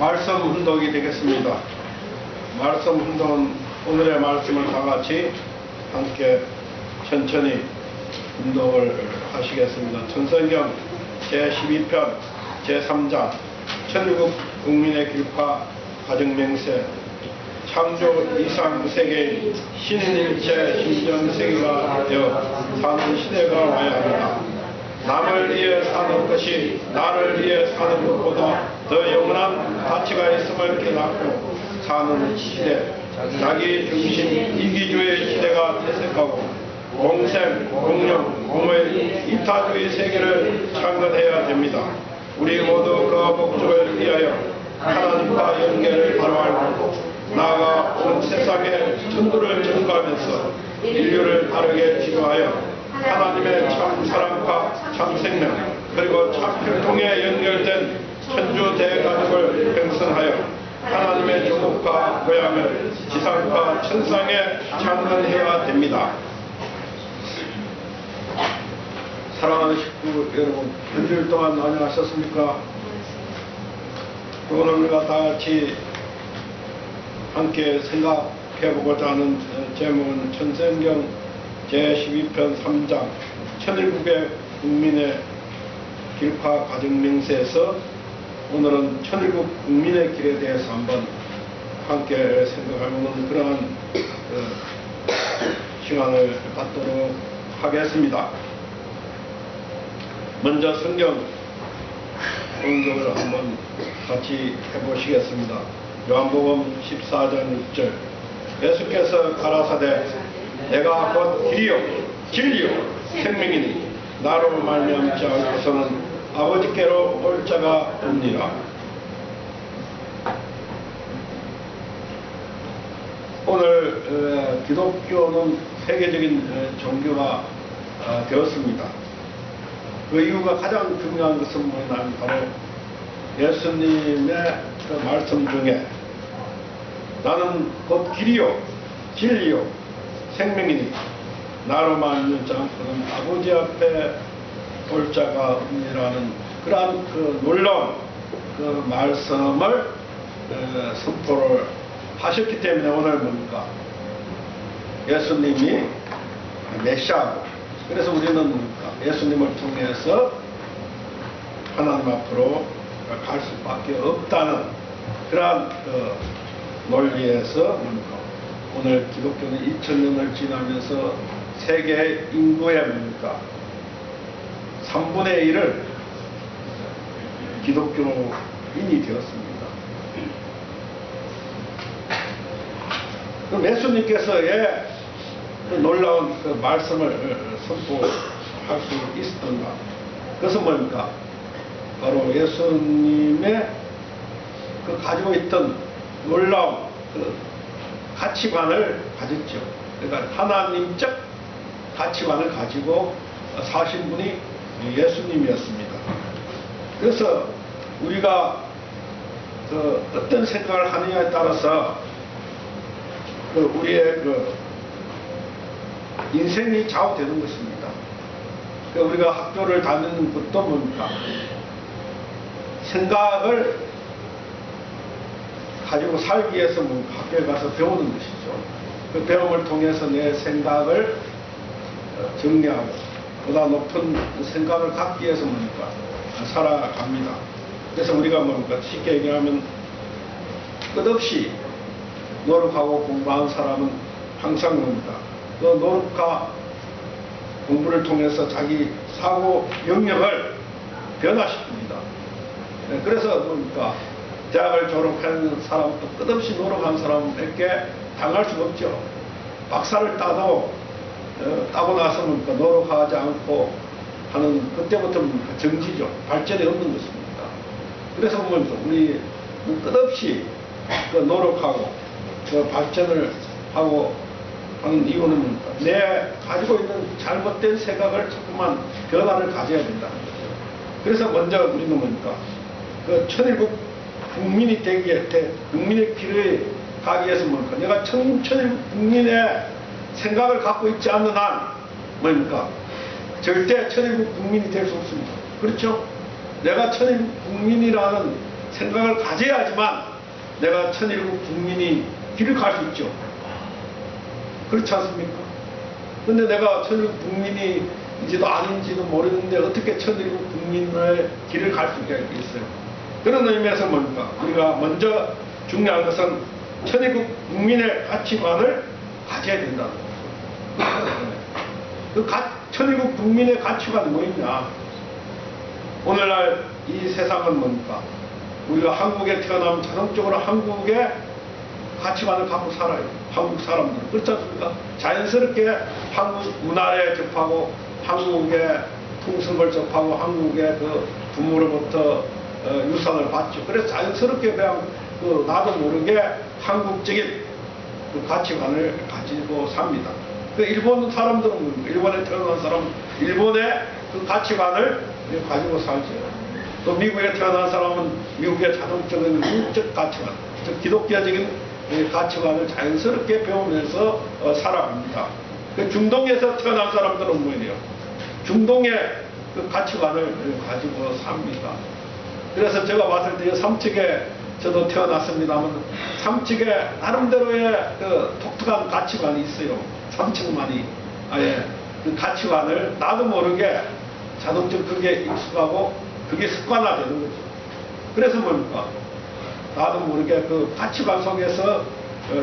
말씀 운동이 되겠습니다. 말씀 운동은 오늘의 말씀을 다 같이 함께 천천히 운동을 하시겠습니다. 천성경 제12편 제3장 천일국 국민의 길파 가정맹세 창조 이상세계인 신인일체 신정세계가 되어 사는 시대가 와야 합니다. 남을 위해 사는 것이 나를 위해 사는 것보다 더 영원한 가치가 있음을 깨닫고 사는 시대, 자기 중심 이기주의 시대가 퇴색하고 공생, 공영, 공의 이타주의 세계를 창건해야 됩니다. 우리 모두 그 목적을 위하여 하나님과 연계를 바로 알고 나아가 온 세상의 천도를 증거하면서 인류를 바르게 지도하여 하나님의 참 사랑과 참 생명 그리고 참 혈통에 연결된 천주 대가족을 형성하여 하나님의 조국과 고향을 지상과 천상에 창건해야 됩니다. 사랑하는 식구 여러분, 한 주일 동안 안녕하셨습니까? 오늘 우리가 다 같이 함께 생각해보고자 하는 제목은 천성경 제12편 3장 천일국의 국민의 길파 가정맹세에서 오늘은 천일국 국민의 길에 대해서 한번 함께 생각해보는 그러한 시간을 갖도록 하겠습니다. 먼저 성경 공독을 한번 같이 해보시겠습니다. 요한복음 14장 6절 예수께서 가라사대 내가 곧 길이요 진리요 생명이니 나로 말미암지 않고서는 아버지께로 올 자가 없니라. 오늘 기독교는 세계적인 종교가 되었습니다. 그 이유가 가장 중요한 것은 뭐냐면 바로 예수님의 그 말씀 중에 나는 곧 길이요 진리요 생명이니 나로 말미암지 않고는 아버지 앞에 올 자가 없니라는 그러한 그 놀라운 그 말씀을 선포를 하셨기 때문에 오늘 뭡니까? 예수님이 메시아고 그래서 우리는 뭡니까? 예수님을 통해서 하나님 앞으로 갈 수밖에 없다는 그러한 논리에서 뭡니까? 오늘 기독교는 2000년을 지나면서 세계 인구의 뭡니까? 3분의 1을 기독교인이 되었습니다. 그럼 예수님께서의 그 놀라운 그 말씀을 선포할 수 있었던가? 그것은 뭡니까? 바로 예수님의 그 가지고 있던 놀라운 그 가치관을 가졌죠. 그러니까 하나님적 가치관을 가지고 사신 분이 예수님이었습니다. 그래서 우리가 그 어떤 생각을 하느냐에 따라서 그 우리의 그 인생이 좌우되는 것입니다. 그러니까 우리가 학교를 다니는 것도 뭡니까? 생각을 가지고 살기 위해서 학교에 가서 배우는 것이죠. 그 배움을 통해서 내 생각을 정리하고 보다 높은 생각을 갖기 위해서 뭡니까? 살아갑니다. 그래서 우리가 뭡니까? 쉽게 얘기하면 끝없이 노력하고 공부한 사람은 항상 뭡니까? 그 노력과 공부를 통해서 자기 사고 영역을 변화시킵니다. 그래서 뭡니까? 대학을 졸업한 사람도 끝없이 노력한 사람에게 당할 수가 없죠. 박사를 따도 따고 나서 뭡니까? 노력하지 않고 하는 그때부터 뭡니까? 정지죠. 발전이 없는 것입니다. 그래서 뭡니까? 우리 끝없이 그 노력하고 그 발전을 하고 하는 이유는 뭡니까? 내 가지고 있는 잘못된 생각을 자꾸만 변화를 가져야 된다는 거죠. 그래서 먼저 우리는 뭡니까? 그 천일국 국민이 되기 위해 국민의 길을 가기 위해서 뭡니까? 내가 천일국 국민의 생각을 갖고 있지 않는 한 뭡니까? 절대 천일국 국민이 될 수 없습니다. 그렇죠? 내가 천일국 국민이라는 생각을 가져야지만 내가 천일국 국민이 길을 갈 수 있죠. 그렇지 않습니까? 근데 내가 천일국 국민이지도 아닌지도 모르는데 어떻게 천일국 국민의 길을 갈 수가 있겠어요? 그런 의미에서 뭡니까? 우리가 먼저 중요한 것은 천일국 국민의 가치관을 가져야 된다는 거죠. 천일국 국민의 가치관이 뭐있냐? 오늘날 이 세상은 뭡니까? 우리가 한국에 태어나면 자동적으로 한국의 가치관을 갖고 살아요. 한국 사람들은. 그렇지 않습니까? 자연스럽게 한국 문화에 접하고 한국의 풍습을 접하고 한국의 그 부모로부터 유산을 받죠. 그래서 자연스럽게 그냥 나도 모르게 한국적인 그 가치관을 가지고 삽니다. 그 일본 사람들은 일본에 태어난 사람은 일본의 그 가치관을 가지고 살죠. 또 미국에 태어난 사람은 미국의 자동적인 미국적 가치관, 즉 기독교적인 가치관을 자연스럽게 배우면서 살아갑니다. 그 중동에서 태어난 사람들은 뭐예요? 중동의 그 가치관을 가지고 삽니다. 그래서 제가 봤을 때 삼척에 저도 태어났습니다만 삼척에 나름대로의 그 독특한 가치관이 있어요. 삼척만이 아예 그 가치관을 나도 모르게 자동적으로 그게 익숙하고 그게 습관화되는 거죠. 그래서 뭡니까? 나도 모르게 그 가치관 속에서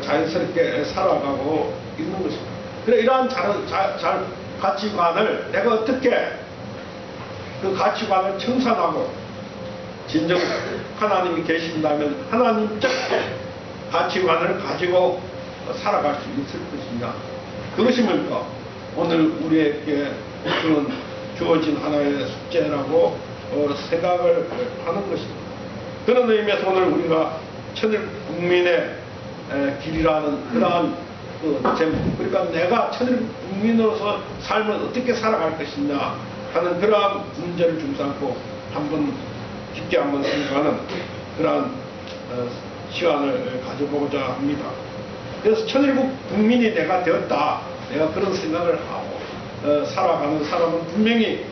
자연스럽게 살아가고 있는 것입니다. 그래 이러한 가치관을 내가 어떻게 그 가치관을 청산하고 진정 하나님이 계신다면 하나님적 가치관을 가지고 살아갈 수 있을 것이냐. 그것이 뭡니까? 오늘 우리에게 그런 주어진 하나의 숙제라고 생각을 하는 것입니다. 그런 의미에서 오늘 우리가 천일 국민의 길이라는 그러한 그 제목, 그러니까 내가 천일 국민으로서 삶을 어떻게 살아갈 것이냐 하는 그러한 문제를 중심삼고 한번 깊게 한번 생각하는 그러한 시간을 가져보고자 합니다. 그래서 천일국 국민이 내가 되었다. 내가 그런 생각을 하고 살아가는 사람은 분명히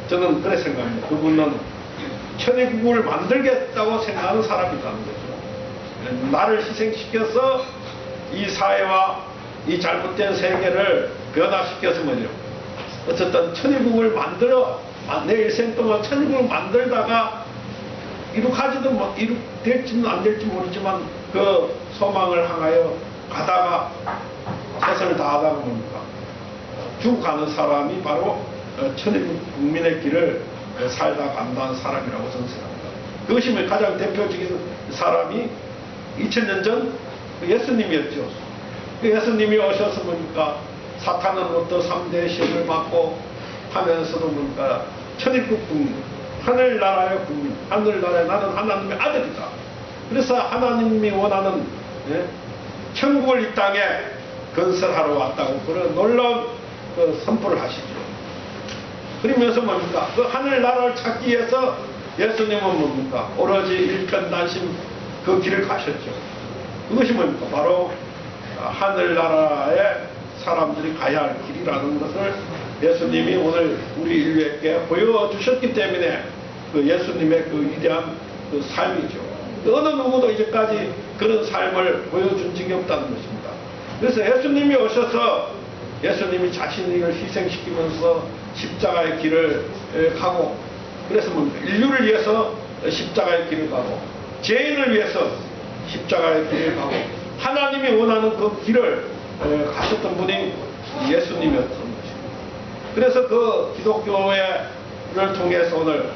저는 그래 생각합니다. 그분은 천일국을 만들겠다고 생각하는 사람이라는 거죠. 나를 희생시켜서 이 사회와 이 잘못된 세계를 변화시켜서 뭐죠. 어쨌든 천일국을 만들어 내 일생 동안 천일국을 만들다가 될지는 안 될지 모르지만 그 소망을 향하여 가다가 최선을 다하다가 뭡니까? 죽어가는 사람이 바로 천일국 국민의 길을 살다 간다는 사람이라고 저는 생각합니다. 그것이 가장 대표적인 사람이 2000년 전 예수님이었죠. 예수님이 오셔서 뭡니까? 사탄으로부터 3대 시험을 받고 하면서도 뭡니까? 천일국 국민, 하늘나라의 국민, 하늘나라에 나는 하나님의 아들이다. 그래서 하나님이 원하는 천국을 이 땅에 건설하러 왔다고 그런 놀라운 그 선포를 하시죠. 그러면서 뭡니까? 그 하늘나라를 찾기 위해서 예수님은 뭡니까? 오로지 일편단심 그 길을 가셨죠. 그것이 뭡니까? 바로 하늘나라의 사람들이 가야 할 길이라는 것을 예수님이 오늘 우리 인류에게 보여주셨기 때문에 그 예수님의 그 위대한 그 삶이죠. 어느 누구도 이제까지 그런 삶을 보여준 적이 없다는 것입니다. 그래서 예수님이 오셔서 예수님이 자신을 희생시키면서 십자가의 길을 가고, 그래서 뭡니까? 인류를 위해서 십자가의 길을 가고, 죄인을 위해서 십자가의 길을 가고, 하나님이 원하는 그 길을 가셨던 분이 예수님이었던 것입니다. 그래서 그 기독교를 통해서 오늘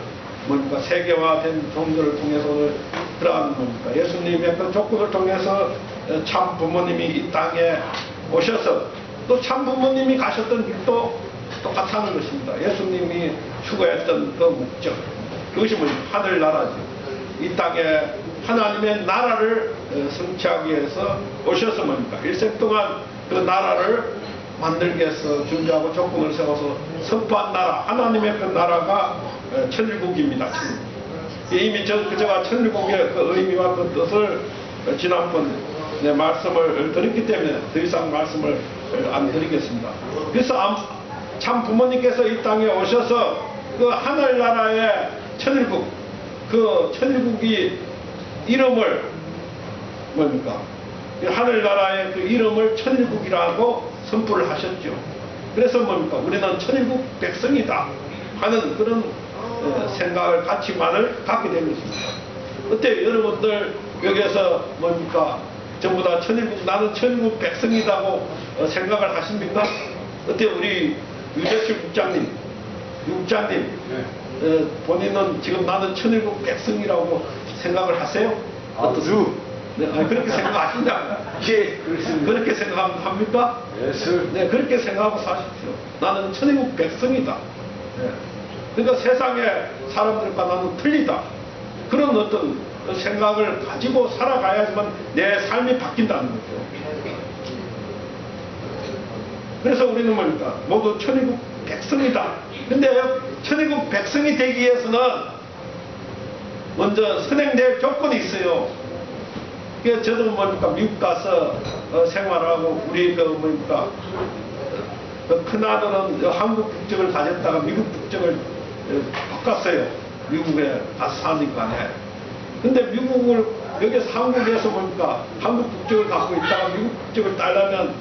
뭡니까? 세계화된 종교를 통해서 오늘 그러한 뭡니까? 예수님의 그 조건을 통해서 참 부모님이 이 땅에 오셔서 또 참 부모님이 가셨던 길도 똑같다는 것입니다. 예수님이 추구했던 그 목적, 그것이 뭡니까? 하늘나라죠. 이 땅에 하나님의 나라를 성취하기 위해서 오셔서 뭡니까? 일생 동안 그 나라를 만들기 위해서 준비하고 조건을 세워서 선포한 나라, 하나님의 그 나라가 천일국입니다. 이미 제가 천일국의 그 의미와 그 뜻을 지난번 말씀을 드렸기 때문에 더 이상 말씀을 안 드리겠습니다. 그래서 참 부모님께서 이 땅에 오셔서 그 하늘나라의 천일국, 그 천일국이 이름을 뭡니까? 하늘나라의 그 이름을 천일국이라고 선포를 하셨죠. 그래서 뭡니까? 우리는 천일국 백성이다 하는 그런 생각을, 가치관을 갖게 된 것입니다. 어때요? 여러분들 여기에서 뭡니까? 전부 다 천일국, 나는 천일국 백성이라고 생각을 하십니까? 어때요? 우리 유재철 국장님, 본인은 지금 나는 천일국 백성이라고 생각을 하세요? 아주. 네, 그렇게 생각하시냐? 예, 그렇습니다. 그렇게 생각합니까? 예, sir. 네, 그렇게 생각하고 사십시오. 나는 천일국 백성이다. 네. 그러니까 세상의 사람들과 나는 틀리다. 그런 어떤 생각을 가지고 살아가야지만 내 삶이 바뀐다는 거죠. 그래서 우리는 뭡니까? 모두 천일국 백성이다. 근데 천일국 백성이 되기 위해서는 먼저 선행될 조건이 있어요. 그래서 저도 뭡니까? 미국 가서 생활하고, 우리 뭡니까? 큰아들은 한국 국적을 가졌다가 미국 국적을 바꿨어요. 미국에 가서 사니까. 근데 미국을, 여기서 한국에서 뭡니까? 한국 국적을 갖고 있다가 미국 국적을 따려면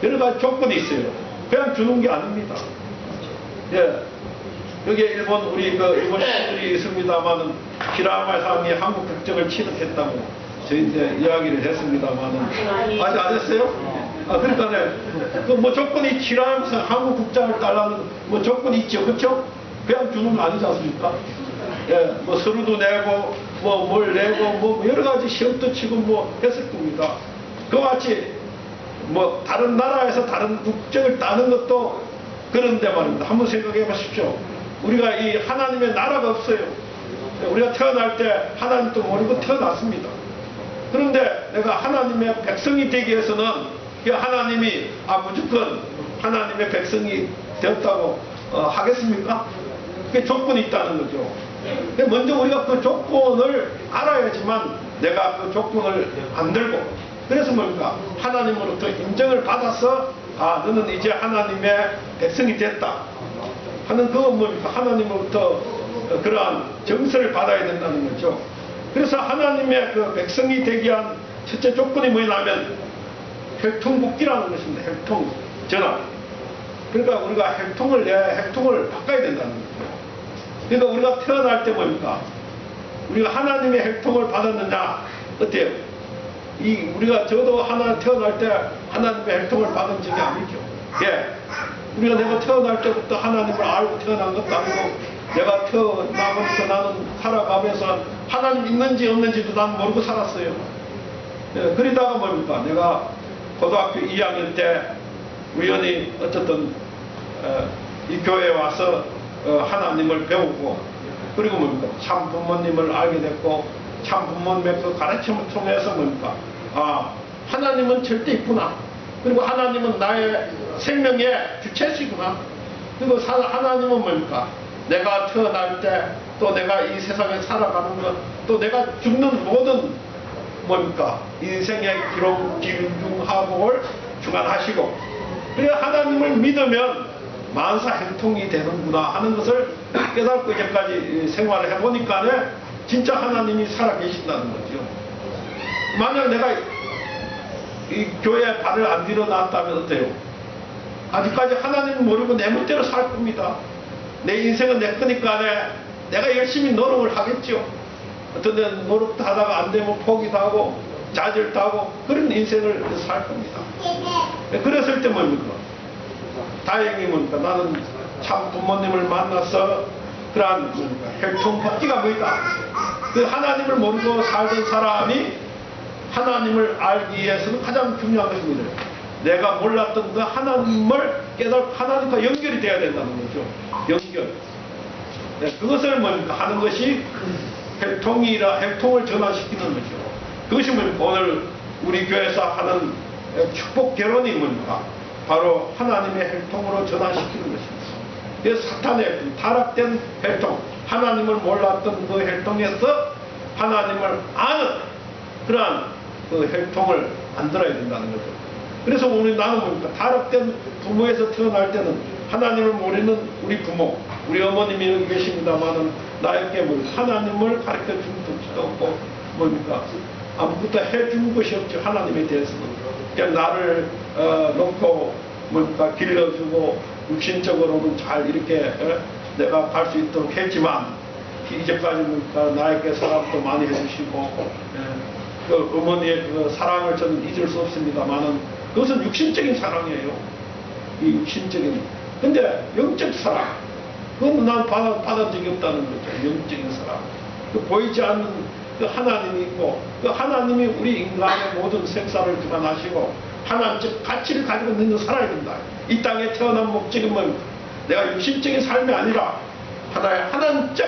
여러 가지 조건이 있어요. 그냥 주는 게 아닙니다. 예. 여기에 일본, 우리 일본 친구들이 있습니다만은, 히라마 상이 한국 국적을 취득했다고 저희한테 이야기를 했습니다만은, 아직 안 했어요? 그러니까, 뭐 조건이 히라마 한국 국적을 달라는 뭐 조건이 있죠. 그렇죠? 그냥 주는 거 아니지 않습니까? 예, 뭐 서류도 내고, 뭐 뭘 내고, 뭐 여러 가지 시험도 치고 뭐 했을 겁니다. 그와 같이 뭐 다른 나라에서 다른 국적을 따는 것도 그런데 말입니다. 한번 생각해 보십시오. 우리가 이 하나님의 나라가 없어요. 우리가 태어날 때 하나님도 모르고 태어났습니다. 그런데 내가 하나님의 백성이 되기 위해서는 하나님이 무조건 하나님의 백성이 되었다고 하겠습니까? 그게 조건이 있다는 거죠. 먼저 우리가 그 조건을 알아야지만 내가 그 조건을 만들고, 그래서 뭡니까? 하나님으로부터 인정을 받아서 너는 이제 하나님의 백성이 됐다 하는 그건 뭡니까? 하나님으로부터 그러한 정서를 받아야 된다는 거죠. 그래서 하나님의 그 백성이 되기 위한 첫째 조건이 뭐냐면 혈통복귀라는 것입니다. 혈통 전환. 그러니까 우리가 혈통을 바꿔야 된다는 거죠. 그러니까 우리가 태어날 때 뭡니까? 우리가 하나님의 혈통을 받았느냐? 어때요? 우리가 저도 태어날 때 하나님의 혈통을 받은 적이 아니죠. 예. 우리가 내가 태어날 때부터 하나님을 알고 태어난 것도 아니고, 내가 태어나면서 나는 살아가면서 하나님 있는지 없는지도 난 모르고 살았어요. 예. 그러다가 뭡니까? 내가 고등학교 2학년 때 우연히 어쨌든 이 교회에 와서 하나님을 배우고, 그리고 뭡니까? 참 부모님을 알게 됐고, 참 부모님의 그 가르침을 통해서 뭡니까? 하나님은 절대 있구나. 그리고 하나님은 나의 생명의 주체시구나. 그리고 하나님은 뭡니까? 내가 태어날 때, 또 내가 이 세상에 살아가는 것, 또 내가 죽는 모든 뭡니까? 인생의 기중하복을 주관하시고, 그래야 하나님을 믿으면 만사형통이 되는구나 하는 것을 깨닫고 이제까지 생활을 해보니까 진짜 하나님이 살아계신다는 거죠. 만약 내가 이 교회에 발을 안 들여놨다면 어때요? 아직까지 하나님을 모르고 내 멋대로 살 겁니다. 내 인생은 내 거니까 내가 열심히 노력을 하겠죠. 어떤 데는 노력도 하다가 안 되면 포기도 하고 좌절도 하고 그런 인생을 살 겁니다. 그랬을 때 뭡니까? 다행히 뭡니까? 나는 참 부모님을 만나서 그러한 혈통복귀가 뭐다? 그 하나님을 모르고 살던 사람이 하나님을 알기 위해서는 가장 중요한 것입니다. 내가 몰랐던 그 하나님을 깨닫고 하나님과 연결이 돼야 된다는 거죠. 연결. 네, 그것을 뭡니까? 하는 것이 혈통을 전환시키는 거죠. 그것이 뭡니까? 오늘 우리 교회에서 하는 축복 결혼이 뭡니까? 바로 하나님의 혈통으로 전환시키는 것입니다. 그래서 사탄의 타락된 혈통, 하나님을 몰랐던 그 혈통에서 하나님을 아는 그러한 그 혈통을 만들어야 된다는 거죠. 그래서 나는 뭡니까? 타락된 부모에서 태어날 때는 하나님을 모르는 우리 부모, 우리 어머님이 여기 계십니다만은 나에게 하나님을 가르쳐 준 적도 없고, 뭡니까? 아무것도 해준 것이 없죠. 하나님에 대해서는. 그냥 나를 놓고 뭡니까? 길러주고 육신적으로는 잘 이렇게 내가 갈 수 있도록 했지만 이제까지 뭡니까? 나에게 사랑도 많이 해주시고 그 어머니의 그 사랑을 저는 잊을 수 없습니다만은 그것은 육신적인 사랑이에요. 이 육신적인. 근데 영적 사랑, 그건 난 받은 적이 없다는 거죠. 영적인 사랑. 그 보이지 않는 그 하나님이 있고, 그 하나님이 우리 인간의 모든 생사를 주관하시고, 하나님적 가치를 가지고 있는 살아야 된다. 이 땅에 태어난 목적은 뭐, 내가 육신적인 삶이 아니라, 하나의 하나님적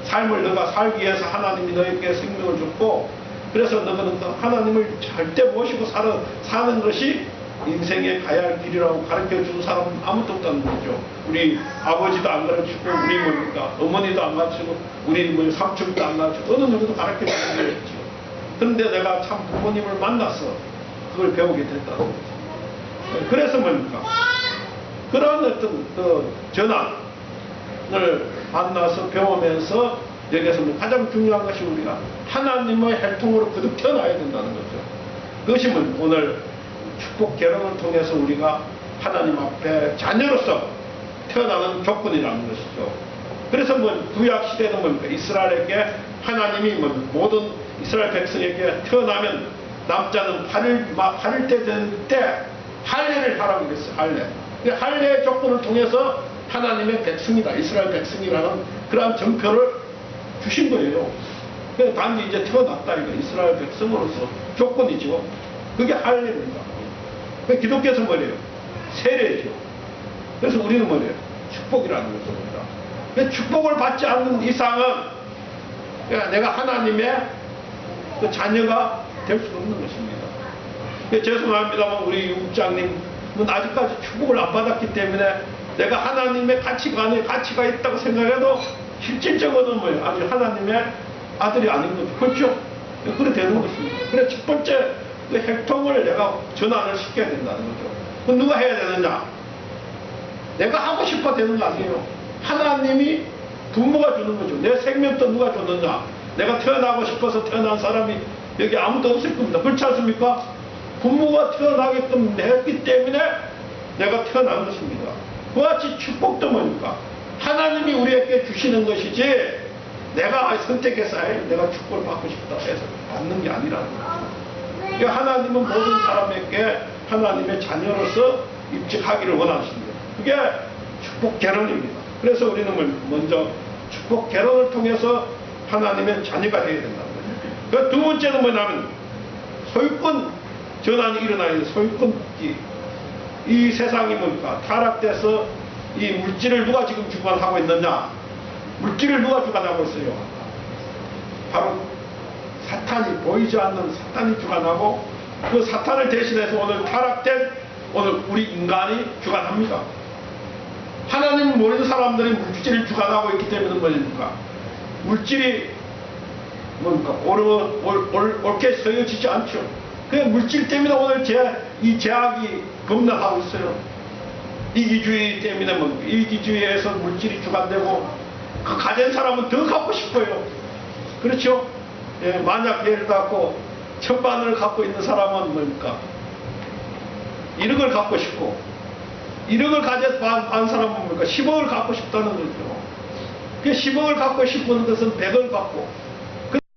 삶을 너가 살기 위해서 하나님이 너에게 생명을 줬고, 그래서 너는 그 하나님을 절대 모시고 사는 것이 인생에 가야 할 길이라고 가르쳐 주는 사람은 아무도 없다는 거죠. 우리 아버지도 안 가르치고, 우리 뭡니까? 어머니도 안 가르치고, 우리 뭐 삼촌도 안 가르치고, 어느 누구도 가르쳐 주는 거였죠. 그런데 내가 참 부모님을 만나서 그걸 배우게 됐다는 거죠. 그래서 뭡니까? 그런 어떤 그 전환을 만나서 배우면서 여기에서 가장 중요한 것이 우리가 하나님의 혈통으로 거듭 태어나야 된다는 거죠. 그것이 오늘 축복 결혼을 통해서 우리가 하나님 앞에 자녀로서 태어나는 조건이라는 것이죠. 그래서 구약 시대는 뭡니까? 이스라엘에게 하나님이 모든 이스라엘 백성에게 태어나면 남자는 8일 때 될 때 할례를 하라고 그랬어요. 할례. 그 할례의 조건을 통해서 하나님의 백성이다. 이스라엘 백성이라는 그러한 정표를 주신 거예요. 그래서 단지 이제 태어났다. 이거 이스라엘 백성으로서 조건이죠. 그게 할례입니다. 기독교에서 뭐래요? 세례죠. 그래서 우리는 뭐래요? 축복이라는 것입니다. 축복을 받지 않는 이상은 내가 하나님의 그 자녀가 될 수 없는 것입니다. 죄송합니다만 우리 육장님은 아직까지 축복을 안 받았기 때문에 내가 하나님의 가치가 있다고 생각해도 실질적으로는 뭐예요? 아직 하나님의 아들이 아닌 거죠. 그렇죠? 그래 되는 것입니다. 그래 첫 번째 그 혈통을 내가 전환을 시켜야 된다는 거죠. 그럼 누가 해야 되느냐? 내가 하고 싶어 되는 거 아니에요. 하나님이 부모가 주는 거죠. 내 생명도 누가 줬느냐? 내가 태어나고 싶어서 태어난 사람이 여기 아무도 없을 겁니다. 그렇지 않습니까? 부모가 태어나게끔 했기 때문에 내가 태어난 것입니다. 그와 같이 축복도 뭡니까? 하나님이 우리에게 주시는 것이지 내가 선택해서 내가 축복을 받고 싶다 해서 받는 게 아니라는 거죠. 하나님은 모든 사람에게 하나님의 자녀로서 입직하기를 원하십니다. 그게 축복 결혼입니다. 그래서 우리는 먼저 축복 결혼을 통해서 하나님의 자녀가 되어야 된다는 거죠. 두 번째는 뭐냐면 소유권 전환이 일어나야 돼요. 소유권이. 이 세상이 뭡니까? 타락돼서 이 물질을 누가 지금 주관하고 있느냐? 물질을 누가 주관하고 있어요? 바로 사탄이, 보이지 않는 사탄이 주관하고, 그 사탄을 대신해서 오늘 타락된 오늘 우리 인간이 주관합니다. 하나님 모르는 사람들이 물질을 주관하고 있기 때문에 뭐입니까? 물질이 뭡니까? 옳게 쓰여지지 않죠. 그 물질 때문에 오늘 이 제약이 겁나하고 있어요. 이기주의 때문에 이기주의에서 물질이 주관되고, 그 가진 사람은 더 갖고 싶어요. 그렇죠? 예, 만약 예를 갖고 1000만원을 갖고 있는 사람은 뭡니까? 1억을 갖고 싶고, 1억을 가진 사람은 뭡니까? 10억을 갖고 싶다는 거죠. 그 10억을 갖고 싶은 것은 100을 갖고,